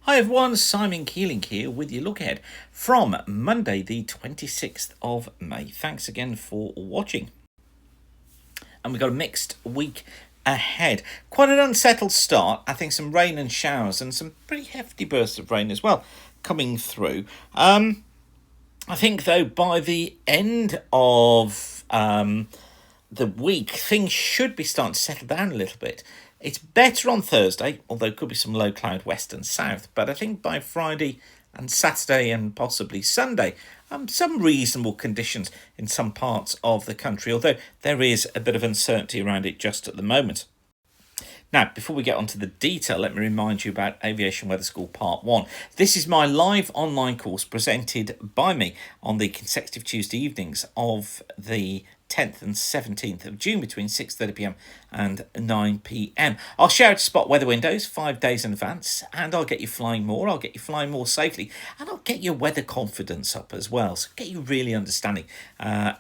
Hi everyone, Simon Keeling here with your look ahead from Monday the 26th of May. Thanks again for watching. And we've got a mixed week ahead. Quite an unsettled start. I think some rain and showers and some pretty hefty bursts of rain as well coming through. I think though by the end of the week, things should be starting to settle down a little bit. It's better on Thursday, although there could be some low cloud west and south. But I think by Friday and Saturday and possibly Sunday, some reasonable conditions in some parts of the country, although there is a bit of uncertainty around it just at the moment. Now, before we get on to the detail, let me remind you about Aviation Weather School Part 1. This is my live online course presented by me on the consecutive Tuesday evenings of the 10th and 17th of June between 6:30pm and 9pm. I'll share it to spot weather windows 5 days in advance, and I'll get you flying more. I'll get you flying more safely, and I'll get your weather confidence up as well. So get you really understanding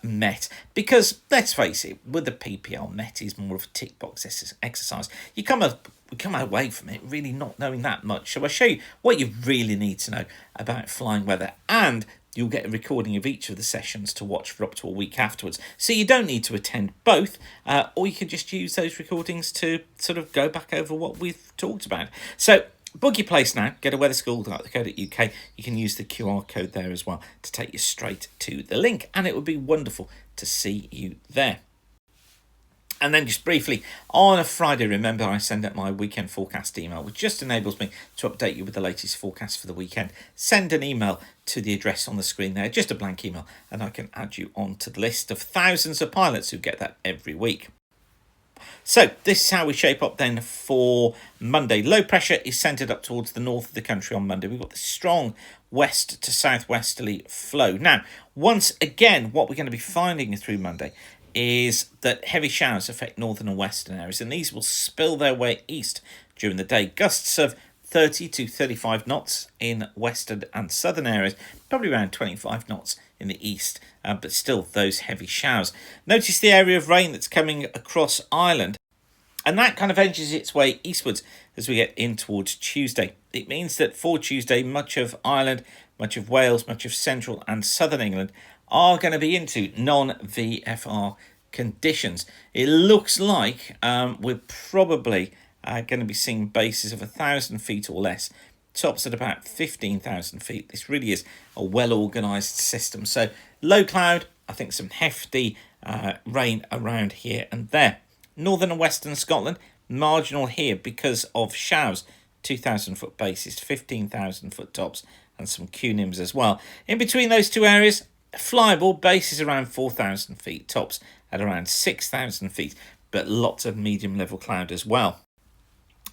MET. Because let's face it, with the PPL, MET is more of a tick box exercise. We come away from it really not knowing that much. So I'll show you what you really need to know about flying weather, and you'll get a recording of each of the sessions to watch for up to a week afterwards. So you don't need to attend both, or you can just use those recordings to sort of go back over what we've talked about. So book your place now. Go to weatherschool.co.uk. You can use the QR code there as well to take you straight to the link, and it would be wonderful to see you there. And then just briefly, on a Friday, remember I send out my weekend forecast email, which just enables me to update you with the latest forecast for the weekend. Send an email to the address on the screen there, just a blank email, and I can add you onto the list of thousands of pilots who get that every week. So this is how we shape up then for Monday. Low pressure is centred up towards the north of the country on Monday. We've got the strong west to southwesterly flow. Now, once again, what we're going to be finding through Monday is that heavy showers affect northern and western areas, and these will spill their way east during the day. Gusts of 30 to 35 knots in western and southern areas, probably around 25 knots in the east, but still those heavy showers. Notice the area of rain that's coming across Ireland, and that kind of edges its way eastwards as we get in towards Tuesday. It means that for Tuesday, much of Ireland, much of Wales, much of central and southern England are going to be into non-VFR conditions. It looks like we're probably going to be seeing bases of 1,000 feet or less, tops at about 15,000 feet. This really is a well-organised system. So low cloud, I think some hefty rain around here and there. Northern and western Scotland, marginal here because of showers. 2,000 foot bases, 15,000 foot tops, and some cunims as well. In between those two areas, flyable bases around 4,000 feet, tops at around 6,000 feet, but lots of medium level cloud as well.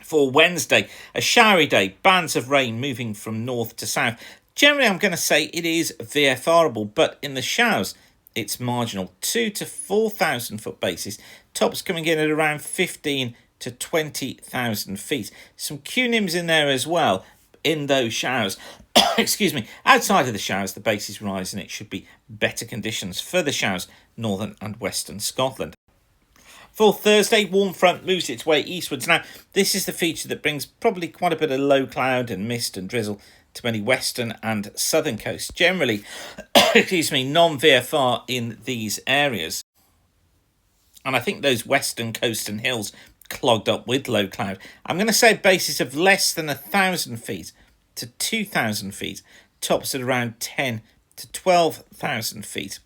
For Wednesday, a showery day, bands of rain moving from north to south. Generally, I'm going to say it is VFRable, but in the showers, it's marginal. 2 to 4,000 foot bases, tops coming in at around 15 to 20,000 feet. Some cunims in there as well in those showers. Excuse me. Outside of the showers, the bases rise, and it should be better conditions for the showers, northern and western Scotland. For Thursday, warm front moves its way eastwards. Now, this is the feature that brings probably quite a bit of low cloud and mist and drizzle to many western and southern coasts. Generally, excuse me, non-VFR in these areas. And I think those western coast and hills clogged up with low cloud. I'm going to say bases of less than 1,000 feet to 2,000 feet, tops at around 10 to 12,000 feet.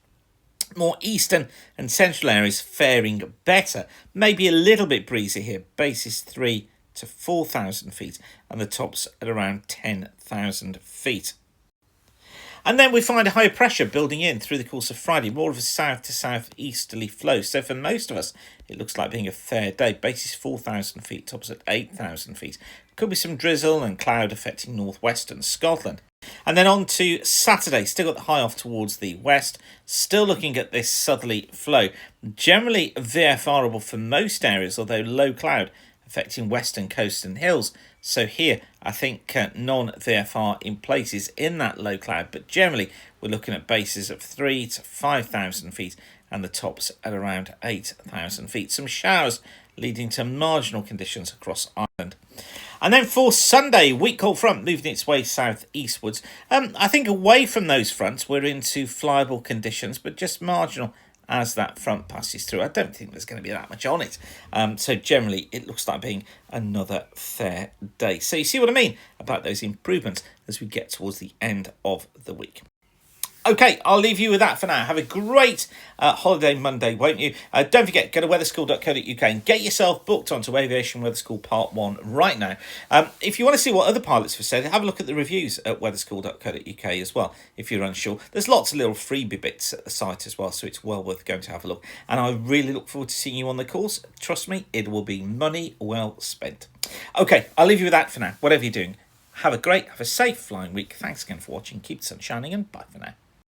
More eastern and central areas faring better, maybe a little bit breezy here, bases 3 to 4,000 feet, and the tops at around 10,000 feet. And then we find a higher pressure building in through the course of Friday, more of a south to southeasterly flow. So for most of us, it looks like being a fair day. Bases 4,000 feet, tops at 8,000 feet. Could be some drizzle and cloud affecting northwestern Scotland. And then on to Saturday, still got the high off towards the west, still looking at this southerly flow. Generally VFRable for most areas, although low cloud affecting western coast and hills. So here, I think non-VFR in places in that low cloud, but generally we're looking at bases of 3 to 5,000 feet and the tops at around 8,000 feet. Some showers leading to marginal conditions across Ireland. And then for Sunday, weak cold front moving its way southeastwards. I think away from those fronts, we're into flyable conditions, but just marginal as that front passes through. I don't think there's going to be that much on it. So generally, it looks like being another fair day. So you see what I mean about those improvements as we get towards the end of the week. Okay, I'll leave you with that for now. Have a great holiday Monday, won't you? Don't forget, go to weatherschool.co.uk and get yourself booked onto Aviation Weather School Part 1 right now. If you want to see what other pilots have said, have a look at the reviews at weatherschool.co.uk as well, if you're unsure. There's lots of little freebie bits at the site as well, so it's well worth going to have a look. And I really look forward to seeing you on the course. Trust me, it will be money well spent. Okay, I'll leave you with that for now. Whatever you're doing, have a safe flying week. Thanks again for watching. Keep the sun shining and bye for now.